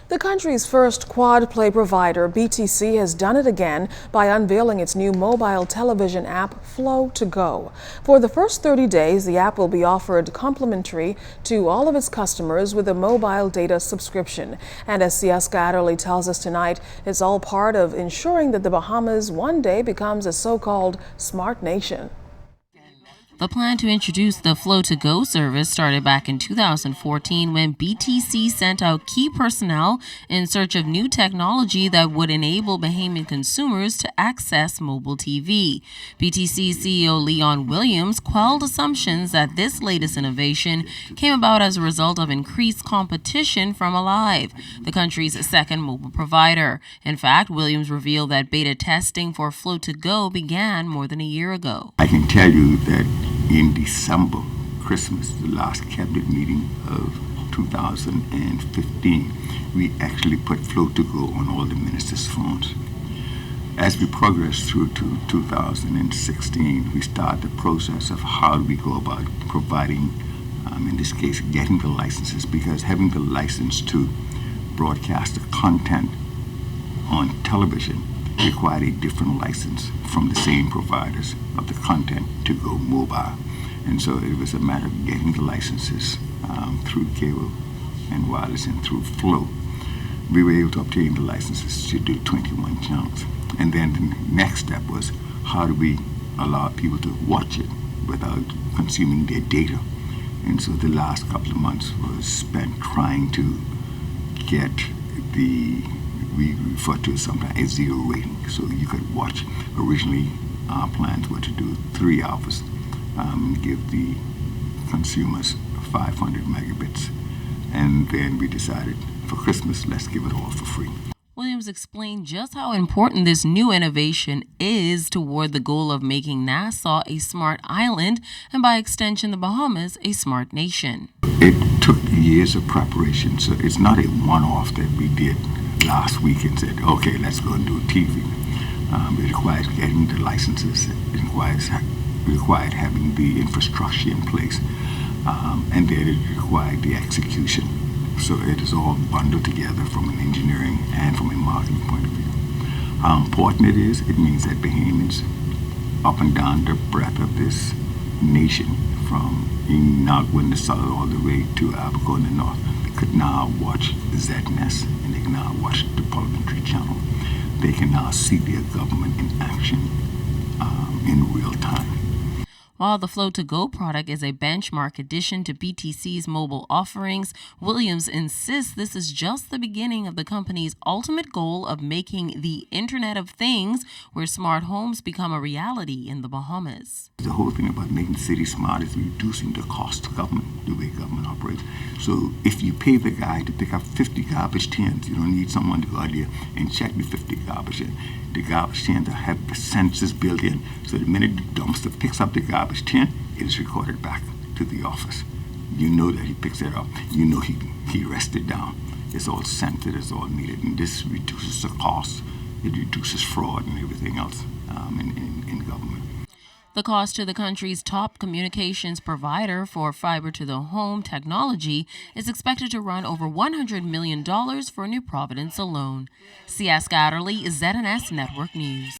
The country's first quad play provider, BTC, has done it again by unveiling its new mobile television app, Flow to Go. For the first 30 days, the app will be offered complimentary to all of its customers with a mobile data subscription. And as Siaska Adderley tells us tonight, it's all part of ensuring that the Bahamas one day becomes a so-called smart nation. The plan to introduce the Flow to Go service started back in 2014 when B.T.C sent out key personnel in search of new technology that would enable Bahamian consumers to access mobile TV. B.T.C CEO Leon Williams quelled assumptions that this latest innovation came about as a result of increased competition from Alive, the country's second mobile provider. In fact, Williams revealed that beta testing for Flow to Go began more than a year ago. I can tell you that in December, Christmas, the last cabinet meeting of 2015, we actually put Flow to Go on all the ministers' phones. As we progressed through to 2016, we started the process of how do we go about providing, in this case, getting the licenses, because having the license to broadcast the content on television required a different license from the same providers of the content to go mobile. And so it was a matter of getting the licenses through cable and wireless and through Flow. We were able to obtain the licenses to do 21 channels. And then the next step was how do we allow people to watch it without consuming their data. And so the last couple of months was spent trying to get we refer to it sometimes as zero rating, so you could watch. Originally, our plans were to do 3 hours, give the consumers 500 megabits, and then we decided for Christmas, let's give it all for free. Williams explained just how important this new innovation is toward the goal of making Nassau a smart island and by extension the Bahamas a smart nation. It took years of preparation, so it's not a one-off that we did last week and said, okay, let's go and do TV. It requires getting the licenses, it required having the infrastructure in place, and then it required the execution. So it is all bundled together from an engineering and from a marketing point of view. How important it is, it means that Bahamians up and down the breadth of this nation, from Inagua in the south all the way to Abaco in the north, could now watch ZNS, and they can now watch the parliamentary channel. They can now see their government in action in real time. While the Flow to Go product is a benchmark addition to BTC's mobile offerings, Williams insists this is just the beginning of the company's ultimate goal of making the Internet of Things, where smart homes become a reality in the Bahamas. The whole thing about making the city smart is reducing the cost to government, the way government operates. So if you pay the guy to pick up 50 garbage cans, you don't need someone to go out there and check the 50 garbage cans. The garbage cans have the sensors built in, so the minute the dumpster picks up the garbage can, it is recorded back to the office. You know that he picks it up. You know he rested down. It's all centered, it's all needed, and this reduces the cost. It reduces fraud and everything else in government. The cost to the country's top communications provider for fiber-to-the-home technology is expected to run over $100 million for New Providence alone. Siaska Adderley, ZNS Network News.